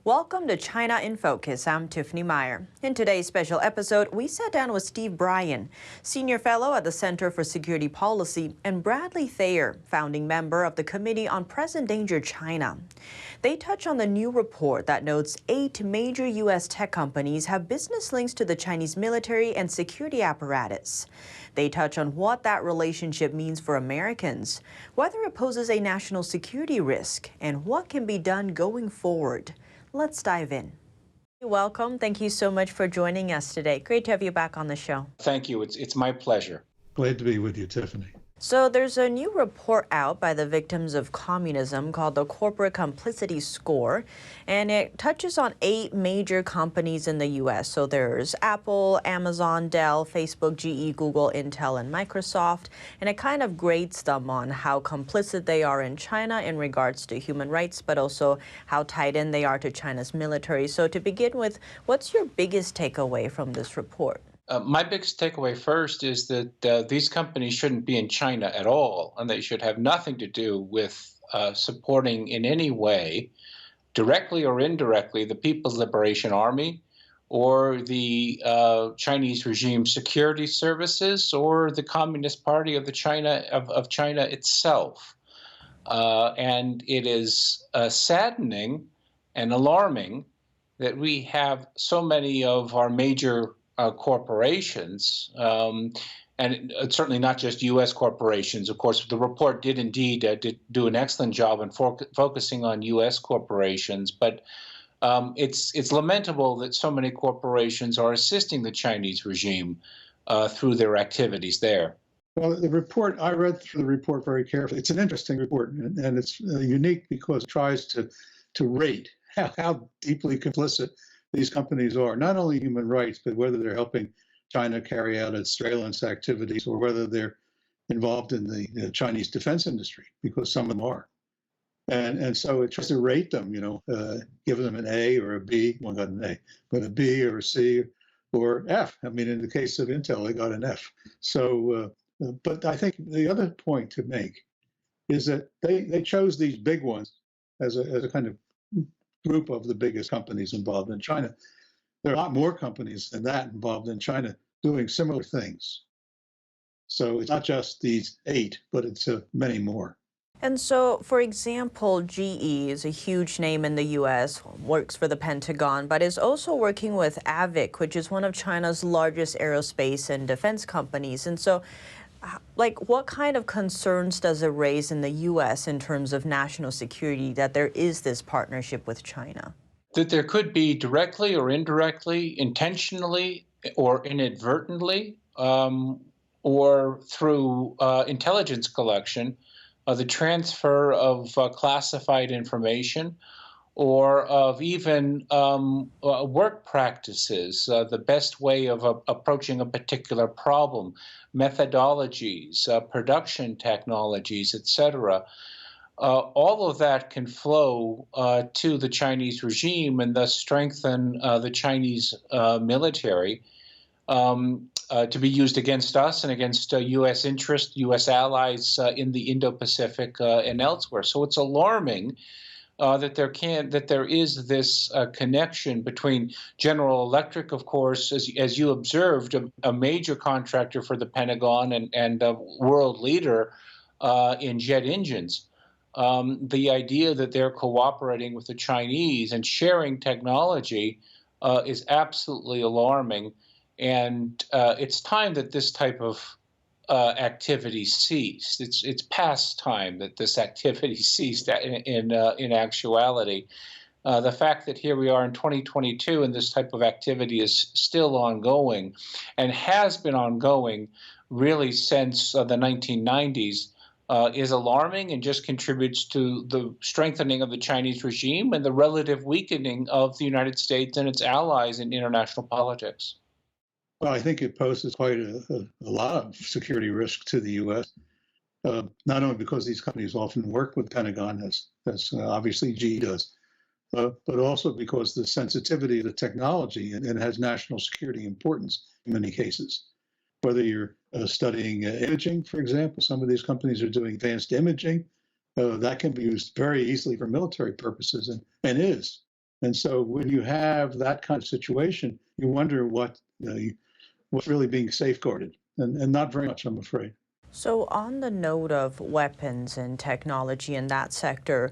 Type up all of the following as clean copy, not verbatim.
Welcome to China in Focus. I'm Tiffany Meyer. In today's special episode, we sat down with Steve Bryen, Senior Fellow at the Center for Security Policy, and Bradley Thayer, founding member of the Committee on Present-Danger China. They touch on the new report that notes 8 major U.S. tech companies have business links to the Chinese military and security apparatus. They touch on what that relationship means for Americans, whether it poses a national security risk, and what can be done going forward. Let's dive in. Welcome. Thank you so much for joining us today. Great to have you back on the show. Thank you. It's my pleasure. Glad to be with you, Tiffany. So there's a new report out by the victims of communism called the Corporate Complicity Score, and it touches on 8 major companies in the U.S. So there's Apple, Amazon, Dell, Facebook, GE, Google, Intel, and Microsoft, and it kind of grades them on how complicit they are in China in regards to human rights, but also how tied in they are to China's military. So to begin with, what's your biggest takeaway from this report? My biggest takeaway first is that these companies shouldn't be in China at all, and they should have nothing to do with supporting in any way, directly or indirectly, the People's Liberation Army or the Chinese regime security services or the Communist Party of China itself. And it is saddening and alarming that we have so many of our major corporations, and it's certainly not just U.S. corporations. Of course, the report did indeed do an excellent job in focusing on U.S. corporations, but it's lamentable that so many corporations are assisting the Chinese regime through their activities there. Well, the report, I read through the report very carefully. It's an interesting report, and it's unique because it tries to rate how deeply complicit these companies are, not only human rights, but whether they're helping China carry out its surveillance activities or whether they're involved in the Chinese defense industry, because some of them are. And so it tries to rate them, give them an A or a B, well, not an A, but a B or a C or F. I mean, in the case of Intel, they got an F. So, but I think the other point to make is that they chose these big ones as a kind of group of the biggest companies involved in China. There are a lot more companies than that involved in China doing similar things. So it's not just these 8, but it's many more. And so, for example, GE is a huge name in the U.S., works for the Pentagon, but is also working with AVIC, which is one of China's largest aerospace and defense companies. And so, what kind of concerns does it raise in the U.S. in terms of national security that there is this partnership with China? That there could be directly or indirectly, intentionally or inadvertently, or through intelligence collection, the transfer of classified information, or of even work practices, the best way of approaching a particular problem, methodologies, production technologies, etc. All of that can flow to the Chinese regime and thus strengthen the Chinese military to be used against us and against U.S. interests, U.S. allies in the Indo-Pacific and elsewhere. So it's alarming that there is this connection between General Electric, of course, as you observed, a major contractor for the Pentagon and a world leader in jet engines. The idea that they're cooperating with the Chinese and sharing technology is absolutely alarming, and it's time that this type of activity ceased. It's past time that this activity ceased in actuality. The fact that here we are in 2022 and this type of activity is still ongoing and has been ongoing really since the 1990s is alarming and just contributes to the strengthening of the Chinese regime and the relative weakening of the United States and its allies in international politics. Well, I think it poses quite a lot of security risk to the U.S., not only because these companies often work with the Pentagon, as obviously GE does, but also because the sensitivity of the technology and it has national security importance in many cases. Whether you're studying imaging, for example, some of these companies are doing advanced imaging that can be used very easily for military purposes and is. And so when you have that kind of situation, you wonder what's really being safeguarded, and not very much, I'm afraid. So, on the note of weapons and technology in that sector,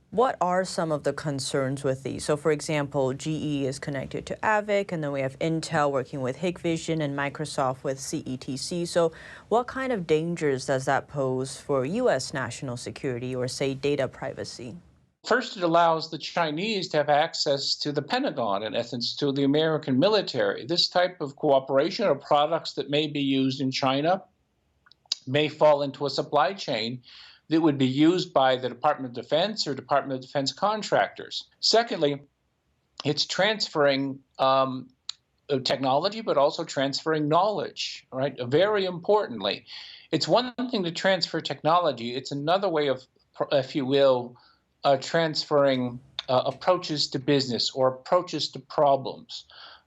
what are some of the concerns with these? So, for example, GE is connected to AVIC, and then we have Intel working with Hikvision and Microsoft with CETC. So, what kind of dangers does that pose for U.S. national security or, say, data privacy? First, it allows the Chinese to have access to the Pentagon, in essence, to the American military. This type of cooperation or products that may be used in China may fall into a supply chain that would be used by the Department of Defense or Department of Defense contractors. Secondly, it's transferring technology, but also transferring knowledge, right? Very importantly, it's one thing to transfer technology. It's another way of, if you will, transferring approaches to business or approaches to problems.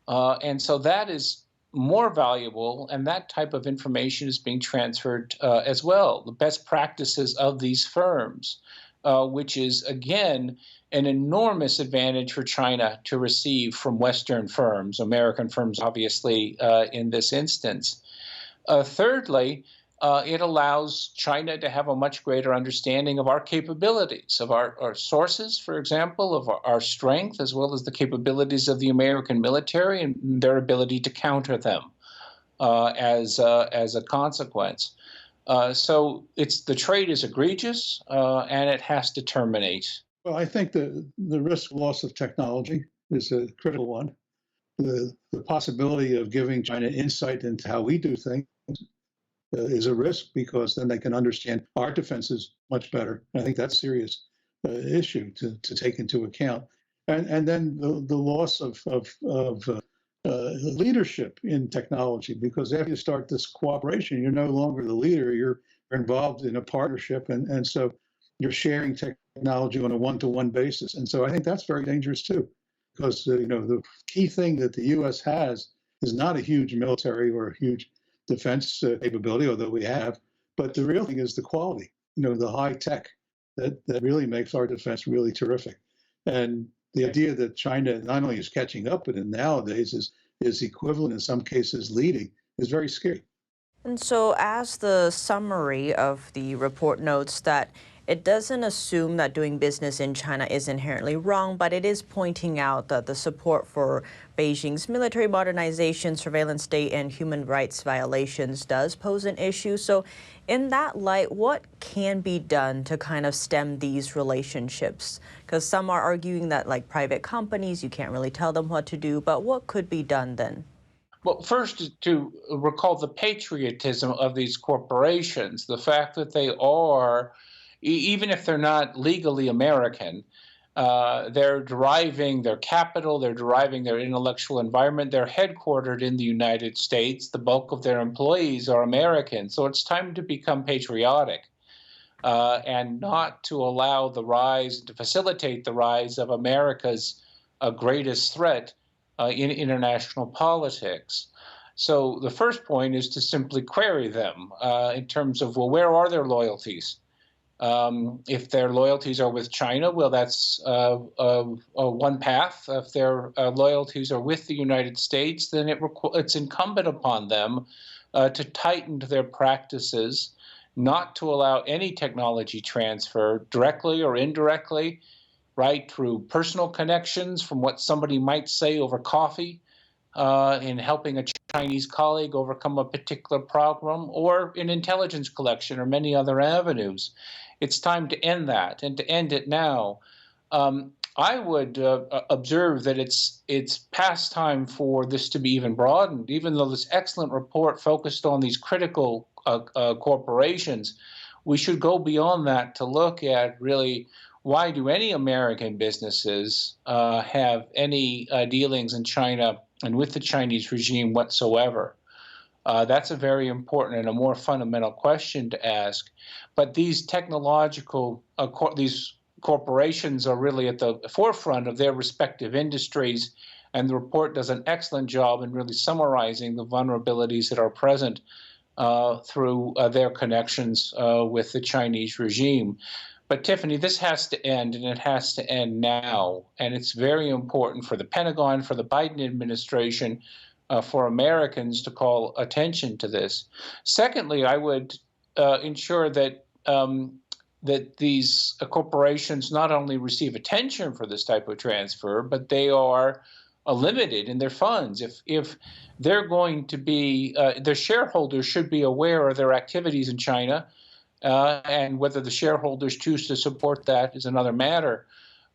And so that is more valuable, and that type of information is being transferred as well. The best practices of these firms, which is, again, an enormous advantage for China to receive from Western firms, American firms, obviously, in this instance. Thirdly, it allows China to have a much greater understanding of our capabilities, of our sources, for example, of our strength, as well as the capabilities of the American military and their ability to counter them as a consequence. So the trade is egregious, and it has to terminate. Well, I think the risk of loss of technology is a critical one. The possibility of giving China insight into how we do things is a risk, because then they can understand our defenses much better. And I think that's a serious issue to take into account. And then the loss of leadership in technology, because after you start this cooperation, you're no longer the leader. You're involved in a partnership, and so you're sharing technology on a one-to-one basis. And so I think that's very dangerous too, because the key thing that the U.S. has is not a huge military or a huge defense capability, although we have, but the real thing is the quality, the high tech that really makes our defense really terrific. And the idea that China not only is catching up, but nowadays is equivalent, in some cases leading, is very scary. And so, as the summary of the report notes, that it doesn't assume that doing business in China is inherently wrong, but it is pointing out that the support for Beijing's military modernization, surveillance state, and human rights violations does pose an issue. So in that light, what can be done to kind of stem these relationships? Because some are arguing that, like private companies, you can't really tell them what to do, but what could be done then? Well, first, to recall the patriotism of these corporations, the fact that they are, even if they're not legally American, they're deriving their capital, they're deriving their intellectual environment, they're headquartered in the United States, the bulk of their employees are American. So it's time to become patriotic and not to allow the rise, to facilitate the rise of America's greatest threat in international politics. So the first point is to simply query them in terms of, well, where are their loyalties? If their loyalties are with China, well, that's one path. If their loyalties are with the United States, then it's incumbent upon them to tighten their practices, not to allow any technology transfer, directly or indirectly, right, through personal connections from what somebody might say over coffee in helping a Chinese colleague overcome a particular problem, or in intelligence collection or many other avenues. It's time to end that, and to end it now. I would observe that it's past time for this to be even broadened, even though this excellent report focused on these critical corporations. We should go beyond that to look at really, why do any American businesses have any dealings in China and with the Chinese regime whatsoever? That's a very important and a more fundamental question to ask. But these technological, these corporations are really at the forefront of their respective industries, and the report does an excellent job in really summarizing the vulnerabilities that are present through their connections with the Chinese regime. But Tiffany, this has to end, and it has to end now. And it's very important for the Pentagon, for the Biden administration, for Americans to call attention to this. Secondly, I would ensure that that these corporations not only receive attention for this type of transfer, but they are limited in their funds. If they're going to be, their shareholders should be aware of their activities in China. And whether the shareholders choose to support that is another matter.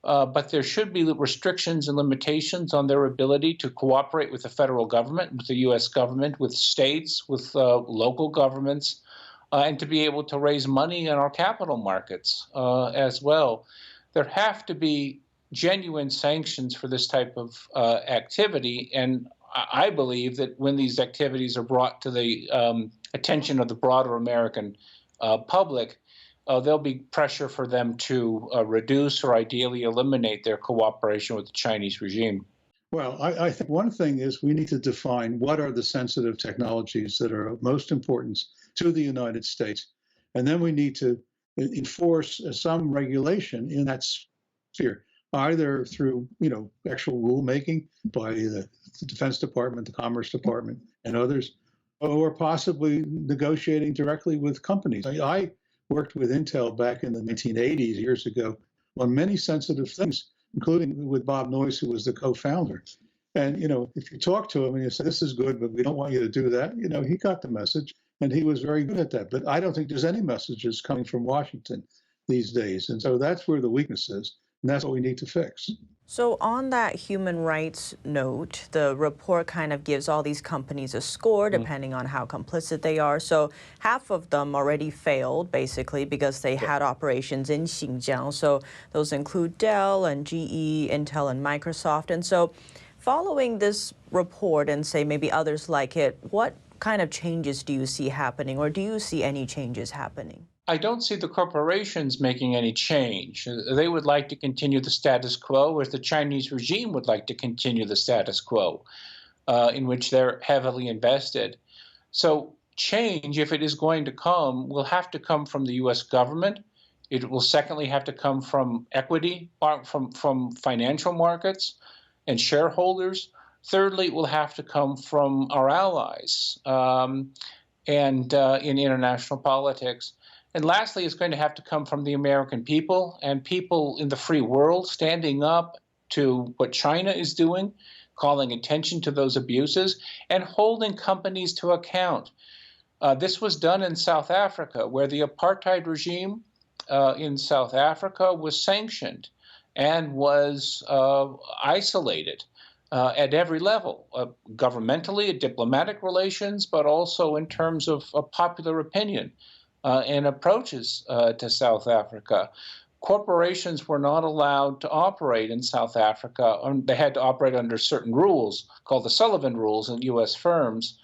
But there should be restrictions and limitations on their ability to cooperate with the federal government, with the U.S. government, with states, with local governments, and to be able to raise money in our capital markets as well. There have to be genuine sanctions for this type of activity. And I believe that when these activities are brought to the attention of the broader American public, there'll be pressure for them to reduce or ideally eliminate their cooperation with the Chinese regime. Well, I think one thing is we need to define what are the sensitive technologies that are of most importance to the United States. And then we need to enforce some regulation in that sphere, either through, actual rulemaking by the Defense Department, the Commerce Department, and others, or possibly negotiating directly with companies. I worked with Intel back in the 1980s, years ago, on many sensitive things, including with Bob Noyce, who was the co-founder. And, if you talk to him and you say, this is good, but we don't want you to do that, he got the message, and he was very good at that. But I don't think there's any messages coming from Washington these days. And so that's where the weakness is, and that's what we need to fix. So on that human rights note, the report kind of gives all these companies a score depending on how complicit they are. So half of them already failed, basically, because they had operations in Xinjiang. So those include Dell and GE, Intel and Microsoft. And so following this report and say maybe others like it, what kind of changes do you see happening, or do you see any changes happening? I don't see the corporations making any change. They would like to continue the status quo, whereas the Chinese regime would like to continue the status quo, in which they're heavily invested. So change, if it is going to come, will have to come from the U.S. government. It will secondly have to come from equity, from financial markets and shareholders. Thirdly, it will have to come from our allies and in international politics. And lastly, it's going to have to come from the American people and people in the free world standing up to what China is doing, calling attention to those abuses, and holding companies to account. This was done in South Africa, where the apartheid regime in South Africa was sanctioned and was isolated at every level, governmentally, diplomatic relations, but also in terms of popular opinion. And approaches to South Africa. Corporations were not allowed to operate in South Africa. They had to operate under certain rules called the Sullivan Rules in U.S. firms.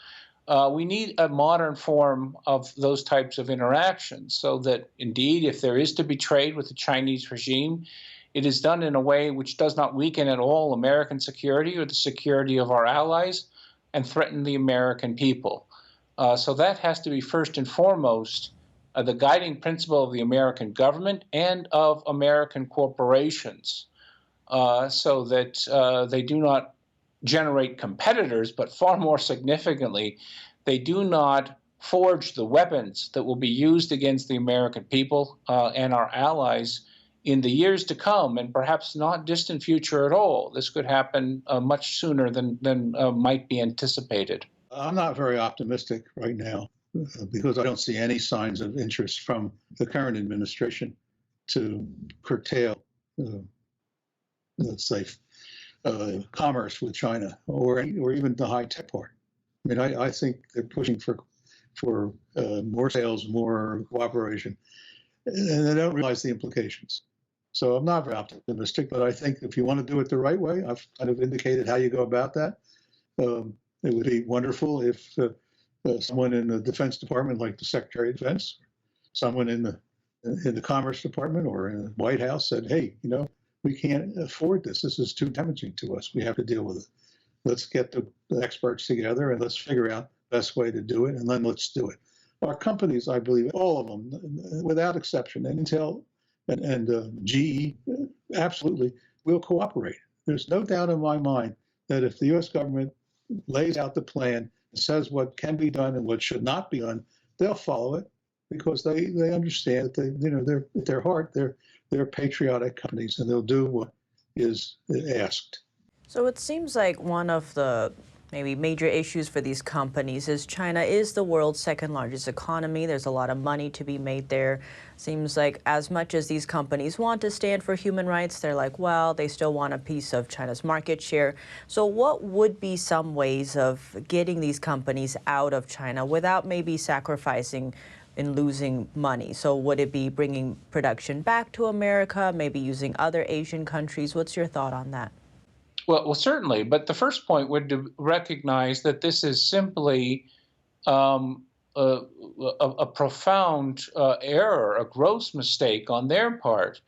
We need a modern form of those types of interactions so that, indeed, if there is to be trade with the Chinese regime, it is done in a way which does not weaken at all American security or the security of our allies and threaten the American people. So that has to be first and foremost the guiding principle of the American government and of American corporations, so that they do not generate competitors, but far more significantly, they do not forge the weapons that will be used against the American people and our allies in the years to come, and perhaps not distant future at all. This could happen much sooner than might be anticipated. I'm not very optimistic right now, because I don't see any signs of interest from the current administration to curtail, let's say, commerce with China or even the high-tech part. I mean, I think they're pushing for more sales, more cooperation, and they don't realize the implications. So I'm not very optimistic, but I think if you want to do it the right way, I've kind of indicated how you go about that. It would be wonderful if someone in the Defense Department, like the Secretary of Defense, someone in the Commerce Department or in the White House said, hey, we can't afford this. This is too damaging to us. We have to deal with it. Let's get the experts together and let's figure out the best way to do it, and then let's do it. Our companies, I believe, all of them, without exception, and Intel and GE absolutely will cooperate. There's no doubt in my mind that if the U.S. government lays out the plan and says what can be done and what should not be done, they'll follow it because they understand that they're at their heart they're patriotic companies and they'll do what is asked. So it seems like one of the maybe major issues for these companies is China is the world's second largest economy. There's a lot of money to be made there. Seems like as much as these companies want to stand for human rights, they're like, well, they still want a piece of China's market share. So what would be some ways of getting these companies out of China without maybe sacrificing in losing money? So would it be bringing production back to America, maybe using other Asian countries? What's your thought on that? Well, certainly. But the first point would to recognize that this is simply a profound error, a gross mistake on their part.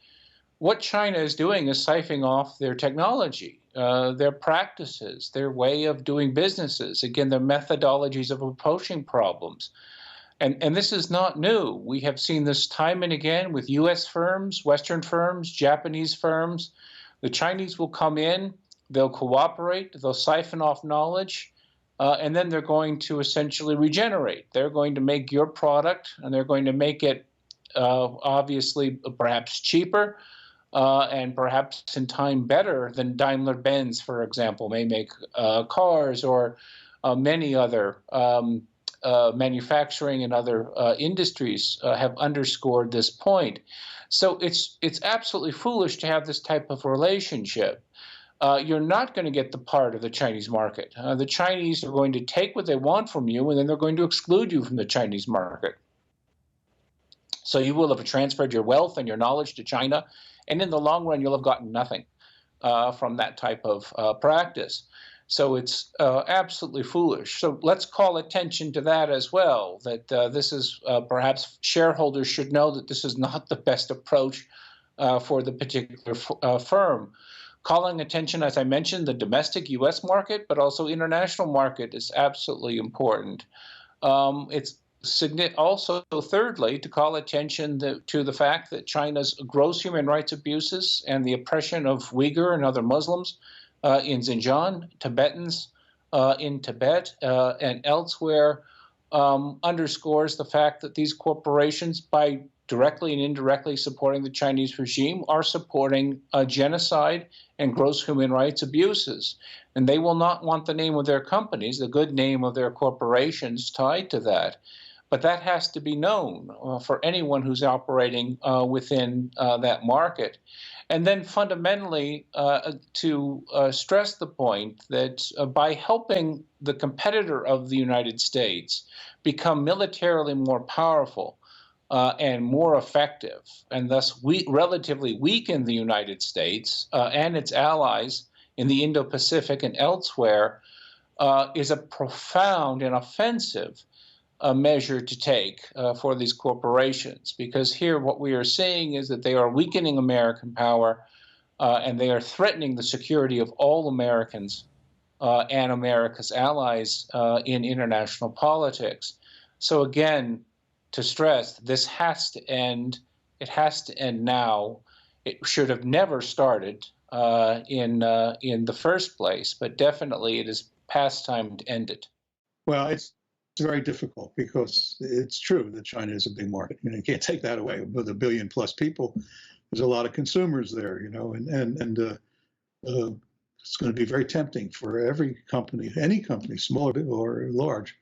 What China is doing is siphoning off their technology, their practices, their way of doing businesses, again, their methodologies of approaching problems. And this is not new. We have seen this time and again with U.S. firms, Western firms, Japanese firms. The Chinese will come in. They'll cooperate, they'll siphon off knowledge, and then they're going to essentially regenerate. They're going to make your product, and they're going to make it obviously perhaps cheaper and perhaps in time better than Daimler-Benz, for example, may make cars or many other manufacturing and other industries have underscored this point. So it's absolutely foolish to have this type of relationship. You're not going to get the part of the Chinese market. The Chinese are going to take what they want from you, and then they're going to exclude you from the Chinese market. So you will have transferred your wealth and your knowledge to China, and in the long run, you'll have gotten nothing from that type of practice. So it's absolutely foolish. So let's call attention to that as well, that this is perhaps shareholders should know that this is not the best approach for the particular firm. Calling attention, as I mentioned, the domestic U.S. market, but also international market is absolutely important. It's also, thirdly, to call attention to the fact that China's gross human rights abuses and the oppression of Uyghur and other Muslims in Xinjiang, Tibetans in Tibet and elsewhere underscores the fact that these corporations, by directly and indirectly supporting the Chinese regime, are supporting genocide and gross human rights abuses. And they will not want the name of their companies, the good name of their corporations, tied to that. But that has to be known for anyone who's operating within that market. And then fundamentally, to stress the point that by helping the competitor of the United States become militarily more powerful, and more effective, and thus relatively weaken the United States and its allies in the Indo-Pacific and elsewhere, is a profound and offensive measure to take for these corporations. Because here what we are seeing is that they are weakening American power and they are threatening the security of all Americans and America's allies in international politics. So again, to stress, this has to end. It has to end now. It should have never started in the first place, but definitely it is past time to end it. Well, it's very difficult because it's true that China is a big market. You can't take that away. With 1 billion plus people, there's a lot of consumers there, and it's going to be very tempting for every company, any company, small or large,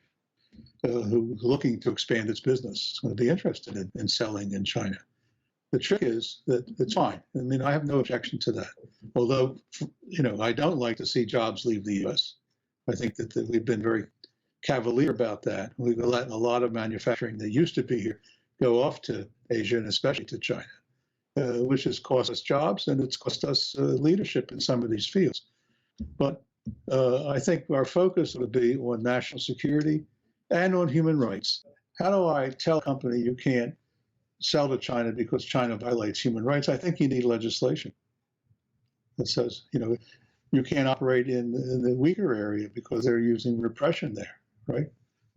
who's looking to expand its business. It's going to be interested in selling in China. The trick is that it's fine. I mean, I have no objection to that. Although, I don't like to see jobs leave the U.S. I think that we've been very cavalier about that. We've let a lot of manufacturing that used to be here go off to Asia and especially to China, which has cost us jobs and it's cost us leadership in some of these fields. But I think our focus would be on national security and on human rights. How do I tell a company you can't sell to China because China violates human rights? I think you need legislation that says, you can't operate in the Uyghur area because they're using repression there, right?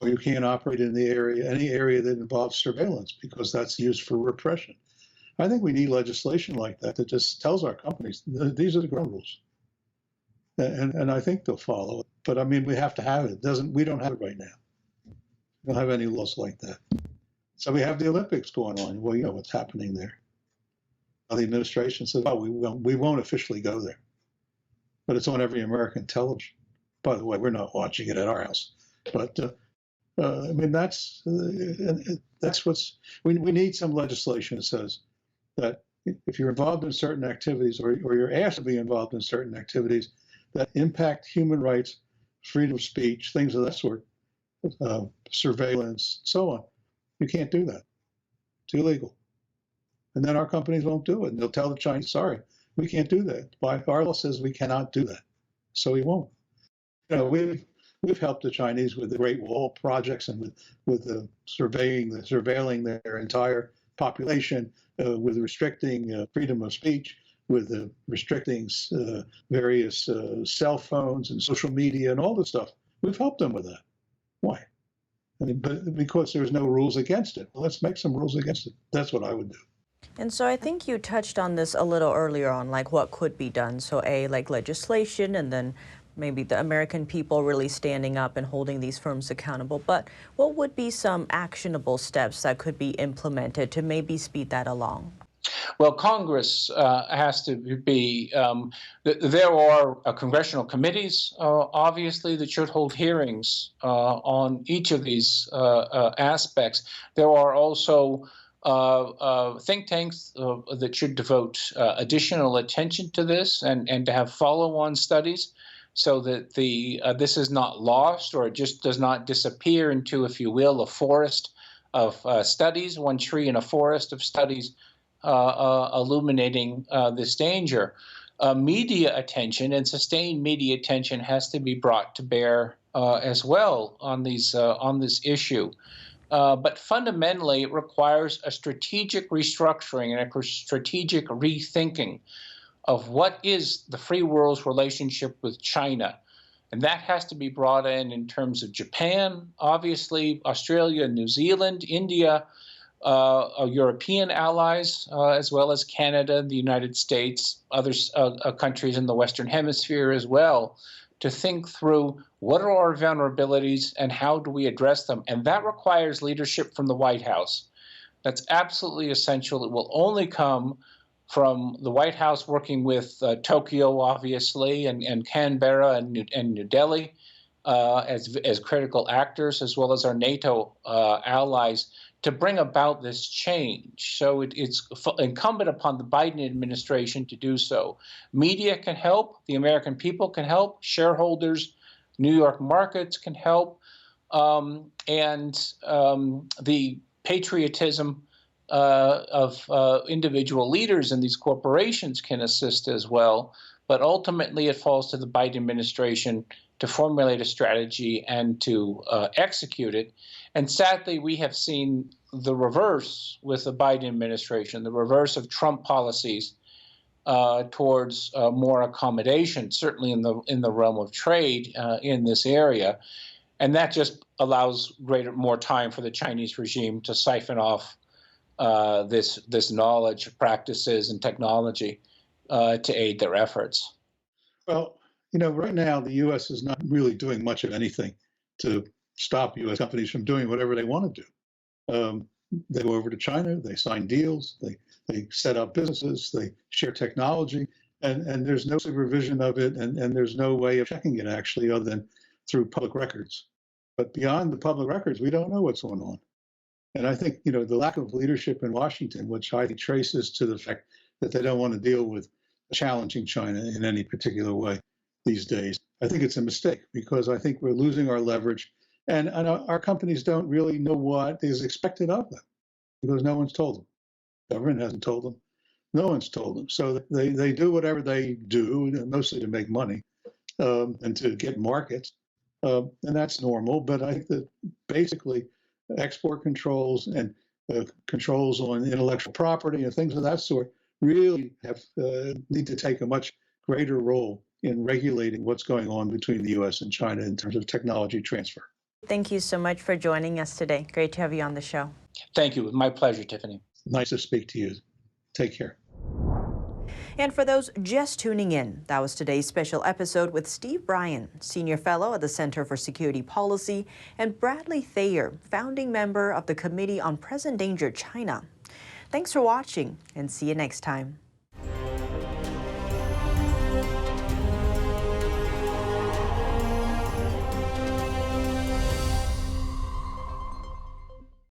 Or you can't operate in the area, any area that involves surveillance because that's used for repression. I think we need legislation like that that just tells our companies these are the ground rules, and I think they'll follow it. But I mean, we have to have it. We don't have it right now. We don't have any laws like that. So we have the Olympics going on. Well, you know what's happening there. The administration says, "Oh, we won't officially go there," but it's on every American television. By the way, we're not watching it at our house, but I mean that's what's we need some legislation that says that if you're involved in certain activities or you're asked to be involved in certain activities that impact human rights, freedom of speech, things of that sort, surveillance, so on, you can't do that. It's illegal. And then our companies won't do it. And they'll tell the Chinese, sorry, we can't do that. Our law says we cannot do that. So we won't. You know, we've helped the Chinese with the Great Wall projects and with the surveilling their entire population, with restricting freedom of speech, with restricting various cell phones and social media and all this stuff. We've helped them with that. Why? I mean, but because there's no rules against it. Well, let's make some rules against it. That's what I would do. And so I think you touched on this a little earlier on, like what could be done. So like legislation, and then maybe the American people really standing up and holding these firms accountable. But what would be some actionable steps that could be implemented to maybe speed that along? Well, Congress has to be, there are congressional committees, obviously, that should hold hearings on each of these aspects. There are also think tanks that should devote additional attention to this and to have follow-on studies so that this is not lost or it just does not disappear into, if you will, a forest of studies, one tree in a forest of studies illuminating this danger. Media attention and sustained media attention has to be brought to bear as well on this issue. But fundamentally, it requires a strategic restructuring and a strategic rethinking of what is the free world's relationship with China. And that has to be brought in terms of Japan, obviously, Australia, New Zealand, India, European allies, as well as Canada, the United States, other countries in the Western Hemisphere as well, to think through what are our vulnerabilities and how do we address them. And that requires leadership from the White House. That's absolutely essential. It will only come from the White House working with Tokyo, obviously, and Canberra and New Delhi as critical actors, as well as our NATO allies, to bring about this change. So it's incumbent upon the Biden administration to do so. Media can help. The American people can help. Shareholders, New York markets can help. And the patriotism of individual leaders in these corporations can assist as well. But ultimately, it falls to the Biden administration to formulate a strategy and to execute it. And sadly, we have seen the reverse with the Biden administration, the reverse of Trump policies towards more accommodation, certainly in the realm of trade in this area. And that just allows more time for the Chinese regime to siphon off this knowledge, practices, and technology to aid their efforts. Well, you know, right now the U.S. is not really doing much of anything to stop U.S. companies from doing whatever they want to do. They go over to China, they sign deals, they set up businesses, they share technology, and there's no supervision of it, and there's no way of checking it actually other than through public records. But beyond the public records, we don't know what's going on. And I think, you know, the lack of leadership in Washington, which I think traces to the fact that they don't want to deal with challenging China in any particular way these days, I think it's a mistake because I think we're losing our leverage. And our companies don't really know what is expected of them because no one's told them. Government hasn't told them. No one's told them. So they do whatever they do, mostly to make money and to get markets. And that's normal. But I think that basically export controls and controls on intellectual property and things of that sort really need to take a much greater role in regulating what's going on between the U.S. and China in terms of technology transfer. Thank you so much for joining us today. Great to have you on the show. Thank you. My pleasure, Tiffany. Nice to speak to you. Take care. And for those just tuning in, that was today's special episode with Steve Bryen, Senior Fellow at the Center for Security Policy, and Bradley Thayer, founding member of the Committee on Present Danger China. Thanks for watching, and see you next time.